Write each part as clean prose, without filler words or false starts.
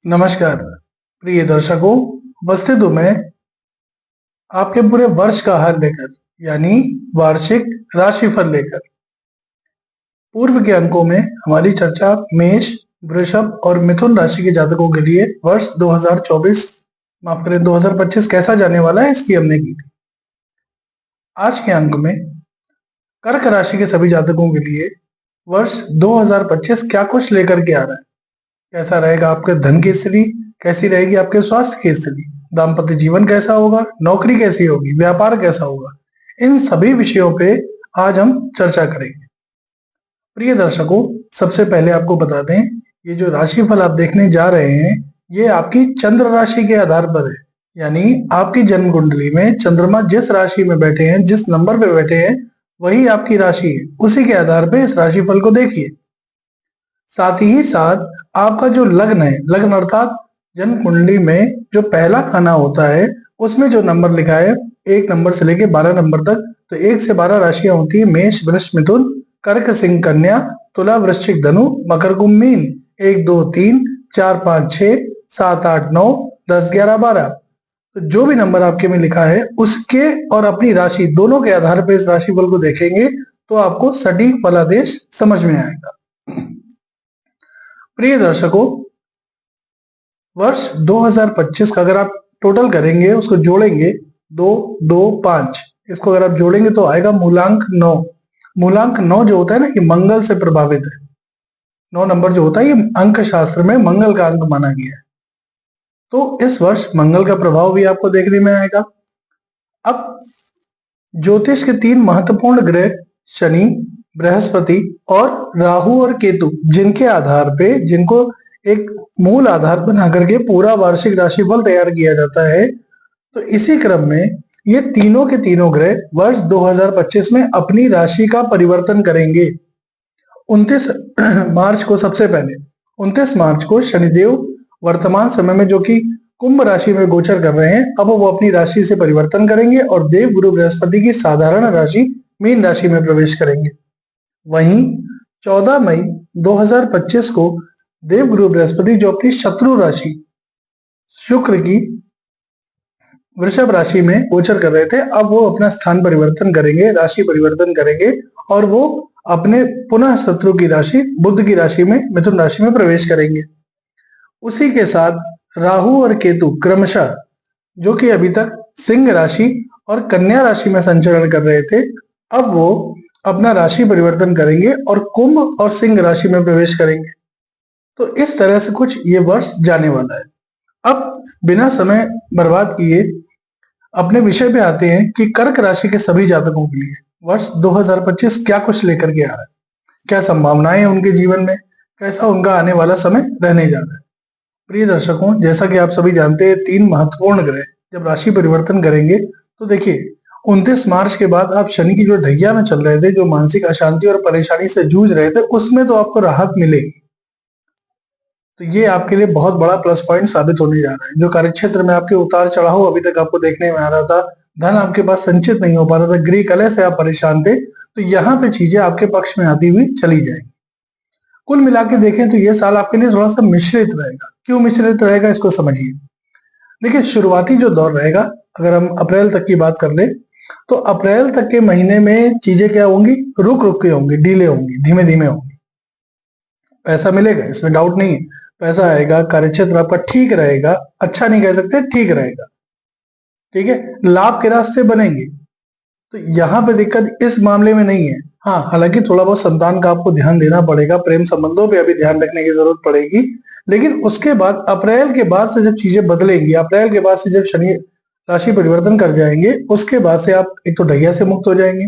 नमस्कार प्रिय दर्शकों, उपस्थित हूं मैं आपके पूरे वर्ष का हाल लेकर, यानी वार्षिक राशिफल लेकर। पूर्व के अंकों में हमारी चर्चा मेष, वृषभ और मिथुन राशि के जातकों के लिए वर्ष 2024 माफ करें 2025 कैसा जाने वाला है, इसकी हमने की थी। आज के अंक में कर्क राशि के सभी जातकों के लिए वर्ष 2025 क्या कुछ लेकर के आ रहा है। कैसा रहेगा आपके धन की स्थिति, कैसी रहेगी आपके स्वास्थ्य की स्थिति, दाम्पत्य जीवन कैसा होगा, नौकरी कैसी होगी, व्यापार कैसा होगा, इन सभी विषयों पे आज हम चर्चा करेंगे। प्रिय दर्शकों, सबसे पहले आपको बता दें, ये जो राशिफल आप देखने जा रहे हैं ये आपकी चंद्र राशि के आधार पर है। यानी आपकी जन्म कुंडली में चंद्रमा जिस राशि में बैठे हैं, जिस नंबर पे बैठे हैं, वही आपकी राशि है। उसी के आधार पर इस राशिफल को देखिए। साथ ही साथ आपका जो लग्न है, लग्न अर्थात जन्म कुंडली में जो पहला खाना होता है, उसमें जो नंबर लिखा है 1 नंबर से लेके 12 नंबर तक, तो 1 से 12 राशियां होती है मेष, वृष, मिथुन, कर्क, सिंह, कन्या, तुला, वृश्चिक, धनु, मकर, कुंभ, मीन। 1 2 3 4 5 6 7 8 9 10 11 12। तो जो भी नंबर आपके में लिखा है उसके और अपनी राशि दोनों के आधार पर इस राशिफल को देखेंगे तो आपको सटीक फलादेश समझ में आएगा। प्रिय दर्शकों, वर्ष 2025 का अगर आप टोटल करेंगे, उसको जोड़ेंगे 2 2 5, इसको अगर आप जोड़ेंगे तो आएगा मूलांक 9। मूलांक 9 जो होता है ना, ये मंगल से प्रभावित है। 9 नंबर जो होता है ये अंक शास्त्र में मंगल का अंक माना गया है। तो इस वर्ष मंगल का प्रभाव भी आपको देखने में आएगा। अब ज्योतिष के 3 महत्वपूर्ण ग्रह शनि, बृहस्पति और राहु और केतु, जिनके आधार पे, जिनको एक मूल आधार बना करके पूरा वार्षिक राशिफल तैयार किया जाता है, तो इसी क्रम में ये तीनों के तीनों ग्रह वर्ष 2025 में अपनी राशि का परिवर्तन करेंगे। 29 मार्च को, सबसे पहले 29 मार्च को शनिदेव वर्तमान समय में जो कि कुंभ राशि में गोचर कर रहे हैं, अब वो अपनी राशि से परिवर्तन करेंगे और देव गुरु बृहस्पति की साधारण राशि मीन राशि में प्रवेश करेंगे। वहीं 14 मई 2025 को देव गुरु बृहस्पति जो अपनी शत्रु राशि शुक्र की वृषभ राशि में गोचर कर रहे थे, अब वो अपना स्थान परिवर्तन करेंगे, राशि परिवर्तन करेंगे और वो अपने पुनः शत्रु की राशि बुध की राशि में, मिथुन राशि में प्रवेश करेंगे। उसी के साथ राहु और केतु क्रमशः, जो कि अभी तक सिंह राशि और कन्या राशि में संचरण कर रहे थे, अब वो अपना राशि परिवर्तन करेंगे और कुंभ और सिंह राशि में प्रवेश करेंगे। तो इस तरह से कुछ ये वर्ष जाने वाला है। अब बिना समय बर्बाद किए अपने विषय पे आते हैं कि कर्क राशि के सभी जातकों के लिए वर्ष 2025 क्या कुछ लेकर के आ रहा है, क्या संभावनाएं हैं उनके जीवन में, कैसा उनका आने वाला समय रहने जा रहा है। प्रिय दर्शकों, जैसा कि आप सभी जानते हैं, 3 महत्वपूर्ण ग्रह जब राशि परिवर्तन करेंगे तो देखिए 29 मार्च के बाद आप शनि की जो ढैया में चल रहे थे, जो मानसिक अशांति और परेशानी से जूझ रहे थे, उसमें तो आपको राहत मिलेगी। तो ये आपके लिए बहुत बड़ा प्लस पॉइंट साबित होने जा रहा है। जो कार्यक्षेत्र में आपके उतार चढ़ाव अभी तक आपको देखने में आ रहा था, धन आपके पास संचित नहीं हो पा रहा था, गृह कलह से आप परेशान थे, तो यहाँ पे चीजें आपके पक्ष में आती हुई चली जाएंगी। कुल मिला के देखें तो ये साल आपके लिए थोड़ा सा मिश्रित रहेगा। क्यों मिश्रित रहेगा, इसको समझिए। देखिए, शुरुआती जो दौर रहेगा, अगर हम अप्रैल तक की बात कर ले, तो अप्रैल तक के महीने में चीजें क्या होंगी, रुक रुक के होंगी, डीले होंगी, धीमे धीमे होंगी। पैसा मिलेगा, इसमें डाउट नहीं है, पैसा आएगा, कार्यक्षेत्र आपका ठीक रहेगा, अच्छा नहीं कह सकते, ठीक रहेगा, ठीक है, लाभ के रास्ते बनेंगे। तो यहाँ पे दिक्कत इस मामले में नहीं है। हाँ, हालांकि थोड़ा बहुत संतान का आपको ध्यान देना पड़ेगा, प्रेम संबंधों पे अभी ध्यान रखने की जरूरत पड़ेगी, लेकिन उसके बाद अप्रैल के बाद से जब चीजें बदलेंगी, अप्रैल के बाद से जब शनि राशि परिवर्तन कर जाएंगे, उसके बाद से आप एक तो ढैया से मुक्त हो जाएंगे,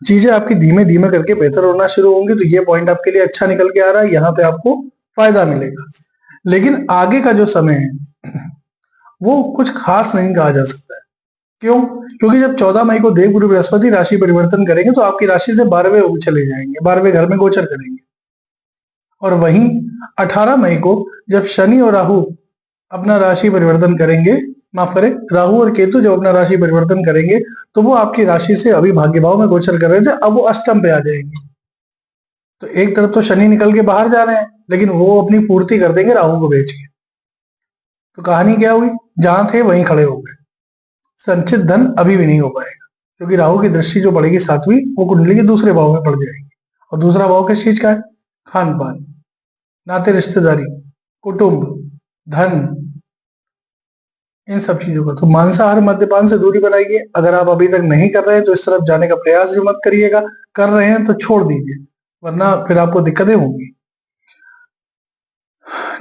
चीजें आपकी धीमे धीमे करके बेहतर होना शुरू होंगी। तो ये पॉइंट आपके लिए अच्छा निकल के आ रहा है, यहाँ पे आपको फायदा मिलेगा। लेकिन आगे का जो समय है वो कुछ खास नहीं कहा जा सकता है। क्यों? क्योंकि जब 14 मई को देव गुरु बृहस्पति राशि परिवर्तन करेंगे तो आपकी राशि से 12वें चले जाएंगे, 12वें घर में गोचर करेंगे। और वहीं 18 मई को जब शनि और राहु अपना राशि परिवर्तन करेंगे, माफ करें, राहु और केतु जब अपना राशि परिवर्तन करेंगे, तो वो आपकी राशि से अभी भाग्य भाव में गोचर कर रहे थे, अब वो अष्टम पे आ जाएंगे। तो एक तरफ तो शनि निकल के बाहर जा रहे हैं, लेकिन वो अपनी पूर्ति कर देंगे राहु को बेच के। तो कहानी क्या हुई, जहां थे वहीं खड़े हो गए। संचित धन अभी भी नहीं हो पाएगा, क्योंकि राहु की दृष्टि जो पड़ेगी 7वीं, वो कुंडली के दूसरे भाव में पड़ जाएगी। और दूसरा भाव किस चीज का है, खान पान, नाते रिश्तेदारी, कुटुंब, धन, इन सब चीजों का। तो मांसाहार मद्यपान से दूरी बनाइए। अगर आप अभी तक नहीं कर रहे हैं तो इस तरफ जाने का प्रयास भी मत करिएगा, कर रहे हैं तो छोड़ दीजिए, वरना फिर आपको दिक्कतें होंगी।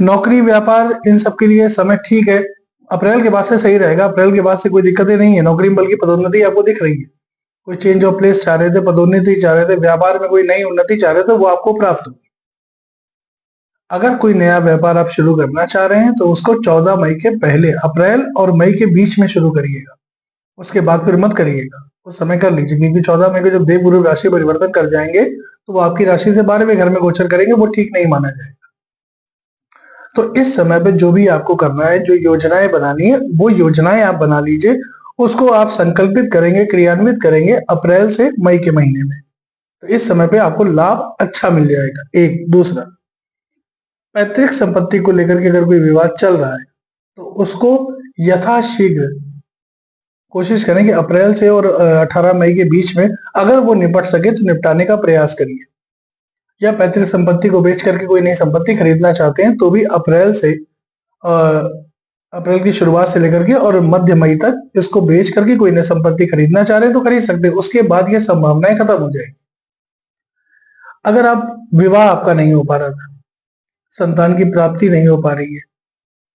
नौकरी, व्यापार, इन सब के लिए समय ठीक है, अप्रैल के बाद से सही रहेगा। अप्रैल के बाद से कोई दिक्कतें नहीं है। नौकरी में बल्कि पदोन्नति आपको दिख रही है। कोई चेंज ऑफ प्लेस चाह रहे थे, पदोन्नति चाह रहे थे, व्यापार में कोई नई उन्नति चाह रहे थे, वो आपको प्राप्त होगी। अगर कोई नया व्यापार आप शुरू करना चाह रहे हैं तो उसको 14 मई के पहले, अप्रैल और मई के बीच में शुरू करिएगा, उसके बाद फिर मत करिएगा। उस समय कर लीजिए, क्योंकि 14 मई को जब देव गुरु राशि परिवर्तन कर जाएंगे तो वो आपकी राशि से 12वें घर में गोचर करेंगे, वो ठीक नहीं माना जाएगा। तो इस समय पे जो भी आपको करना है, जो योजनाएं बनानी है, वो योजनाएं आप बना लीजिए। उसको आप संकल्पित करेंगे, क्रियान्वित करेंगे अप्रैल से मई के महीने में, तो इस समय पे आपको लाभ अच्छा मिल जाएगा। एक दूसरा, पैतृक संपत्ति को लेकर के अगर कोई विवाद चल रहा है तो उसको यथाशीघ्र कोशिश करें कि अप्रैल से और 18 मई के बीच में अगर वो निपट सके तो निपटाने का प्रयास करिए। या पैतृक संपत्ति को बेच करके कोई नई संपत्ति खरीदना चाहते हैं तो भी अप्रैल से अप्रैल की शुरुआत से लेकर के और मध्य मई तक इसको बेच करके कोई नई संपत्ति खरीदना चाह रहे हैं तो खरीद सकते हैं। उसके बाद ये संभावनाएं खत्म हो जाएगी। अगर आप विवाह आपका नहीं हो पा रहा था, संतान की प्राप्ति नहीं हो पा रही है,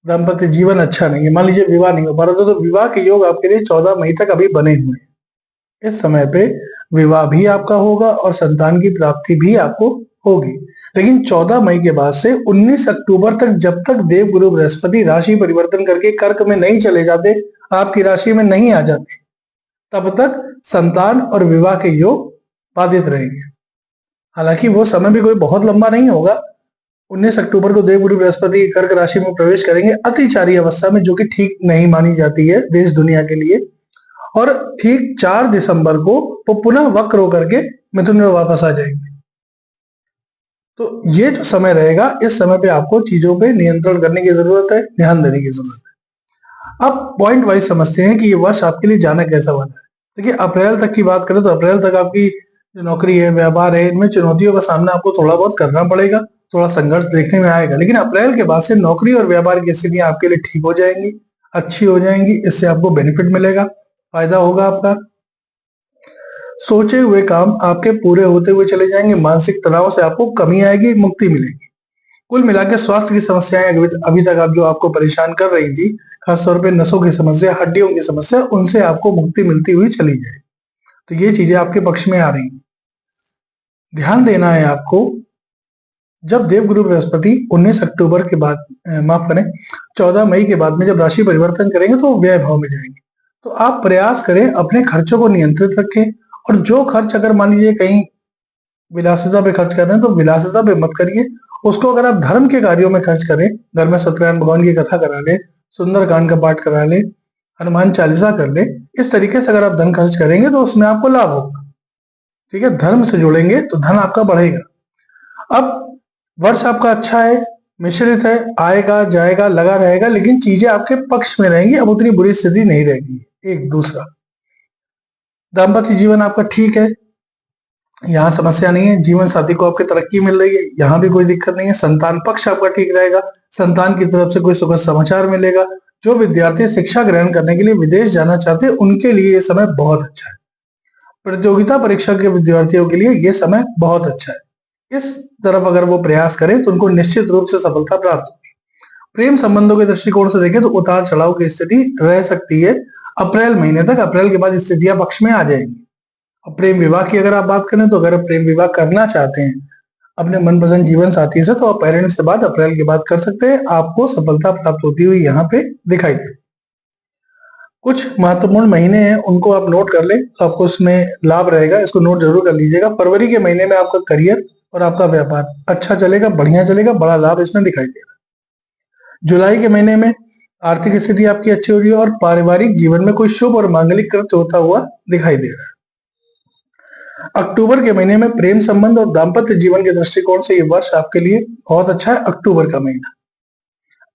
दाम्पत्य जीवन अच्छा नहीं है, मान लीजिए विवाह नहीं हो पा रहा था, तो विवाह के योग आपके लिए 14 मई तक अभी बने हुए हैं। इस समय पे विवाह भी आपका होगा और संतान की प्राप्ति भी आपको होगी। लेकिन 14 मई के बाद से 19 अक्टूबर तक, जब तक देव गुरु बृहस्पति राशि परिवर्तन करके कर्क में नहीं चले जाते, आपकी राशि में नहीं आ जाते, तब तक संतान और विवाह के योग बाधित रहेंगे। हालांकि वो समय भी कोई बहुत लंबा नहीं होगा। 19 अक्टूबर को देव गुरु बृहस्पति कर्क राशि में प्रवेश करेंगे अतिचारी अवस्था में, जो कि ठीक नहीं मानी जाती है देश दुनिया के लिए। और ठीक 4 दिसंबर को वो पुनः वक्र होकर के मिथुन में वापस आ जाएंगे। तो ये जो समय रहेगा, इस समय पे आपको चीजों पे नियंत्रण करने की जरूरत है, ध्यान देने की जरूरत है। अब पॉइंट वाइज समझते हैं कि ये वर्ष आपके लिए जाना कैसा वाला है। देखिए, अप्रैल तक की बात करें तो अप्रैल तक आपकी जो नौकरी है, व्यापार है, इनमें चुनौतियों का सामना आपको थोड़ा बहुत करना पड़ेगा, थोड़ा संघर्ष देखने में आएगा। लेकिन अप्रैल के बाद से नौकरी और व्यापार की स्थितियां आपके लिए ठीक हो जाएंगी, अच्छी हो जाएंगी। इससे आपको बेनिफिट मिलेगा, फायदा होगा आपका। सोचे हुए काम आपके पूरे होते हुए चले जाएंगे, मानसिक तनाव से आपको कमी आएगी, मुक्ति मिलेगी। कुल मिलाकर स्वास्थ्य की समस्याएं अभी तक आप जो आपको परेशान कर रही थी, खासतौर पे नसों की समस्या, हड्डियों की समस्या, उनसे आपको मुक्ति मिलती हुई चली जाए। तो ये चीजें आपके पक्ष में आ रही हैं। ध्यान देना है आपको, जब देवगुरु बृहस्पति 19 अक्टूबर के बाद, माफ करें, 14 मई के बाद में जब राशि परिवर्तन करेंगे तो व्यय भाव में जाएंगे। तो आप प्रयास करें अपने खर्चों को नियंत्रित रखें। और जो खर्च अगर मान लीजिए कहीं विलासिता पे खर्च कर रहे हैं तो विलासिता पे मत करिए। उसको अगर आप धर्म के कार्यों में खर्च करें, घर में सत्यनारायण भगवान की कथा करा ले, सुंदरकांड का पाठ करा ले, हनुमान चालीसा कर ले, इस तरीके से अगर आप धन खर्च करेंगे तो उसमें आपको लाभ होगा। ठीक है, धर्म से जुड़ेंगे तो धन आपका बढ़ेगा। अब वर्ष आपका अच्छा है, मिश्रित है, आएगा जाएगा लगा रहेगा, लेकिन चीजें आपके पक्ष में रहेंगी, अब उतनी बुरी स्थिति नहीं रहेगी। एक दूसरा, दाम्पत्य जीवन आपका ठीक है, यहाँ समस्या नहीं है। जीवन साथी को आपकी तरक्की मिल रही है, यहाँ भी कोई दिक्कत नहीं है। संतान पक्ष आपका ठीक रहेगा, संतान की तरफ से कोई सुखद समाचार मिलेगा। जो विद्यार्थी शिक्षा ग्रहण करने के लिए विदेश जाना चाहते हैं उनके लिए ये समय बहुत अच्छा है। प्रतियोगिता परीक्षा के विद्यार्थियों के लिए ये समय बहुत अच्छा है। इस तरफ अगर वो प्रयास करें तो उनको निश्चित रूप से सफलता प्राप्त होगी। प्रेम संबंधों के दृष्टिकोण से देखें तो उतार चढ़ाव की स्थिति रह सकती है अप्रैल महीने तक। अप्रैल के बाद स्थितियां पक्ष में आ जाएंगी। अब प्रेम विवाह की अगर आप बात करें तो अगर आप प्रेम विवाह करना चाहते हैं अपने मनपसंद जीवन साथी से, तो आप पेरेंट्स से बात अप्रैल के बाद कर सकते हैं। आपको सफलता प्राप्त होती हुई यहाँ पे दिखाई दे। कुछ महत्वपूर्ण महीने हैं, उनको आप नोट कर ले तो आपको उसमें लाभ रहेगा, इसको नोट जरूर कर लीजिएगा। फरवरी के महीने में आपका करियर और आपका व्यापार अच्छा चलेगा, बढ़िया चलेगा, बड़ा लाभ इसमें दिखाई देगा। जुलाई के महीने में आर्थिक स्थिति आपकी अच्छी हो रही है और पारिवारिक जीवन में कोई शुभ और मांगलिक कृत्य होता हुआ दिखाई दे रहा है। अक्टूबर के महीने में प्रेम संबंध और दाम्पत्य जीवन के दृष्टिकोण से ये वर्ष आपके लिए बहुत अच्छा है, अक्टूबर का महीना।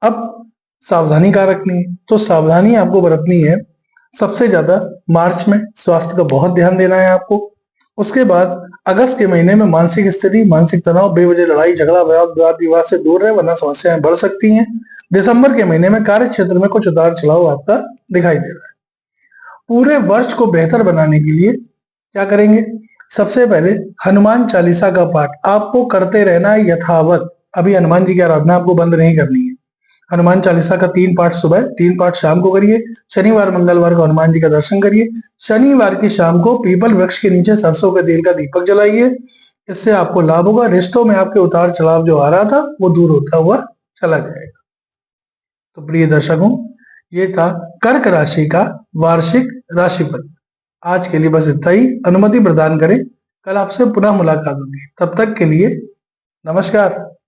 अब सावधानी कहाँ रखनी है, तो सावधानी आपको बरतनी है सबसे ज्यादा मार्च में, स्वास्थ्य का बहुत ध्यान देना है आपको। उसके बाद अगस्त के महीने में मानसिक स्थिति, मानसिक तनाव, बेवजह लड़ाई झगड़ा, वाद विवाद से दूर रहे वरना समस्याएं बढ़ सकती हैं। दिसंबर के महीने में कार्य क्षेत्र में कुछ उतार चढ़ाव आपका दिखाई दे रहा है। पूरे वर्ष को बेहतर बनाने के लिए क्या करेंगे, सबसे पहले हनुमान चालीसा का पाठ आपको करते रहना है यथावत। अभी हनुमान जी की आराधना आपको बंद नहीं करनी है। हनुमान चालीसा का 3 पाठ सुबह, 3 पाठ शाम को करिए। शनिवार मंगलवार को हनुमान जी का दर्शन करिए। शनिवार की शाम को पीपल वृक्ष के नीचे सरसों के तेल का दीपक जलाइए। इससे आपको लाभ होगा। रिश्तों में आपके उतार चढ़ाव जो आ रहा था वो दूर होता हुआ चला जाएगा। तो प्रिय दर्शकों, ये था कर्क राशि का वार्षिक राशिफल। आज के लिए बस इतना ही। अनुमति प्रदान करें, कल आपसे पुनः मुलाकात होगी। तब तक के लिए नमस्कार।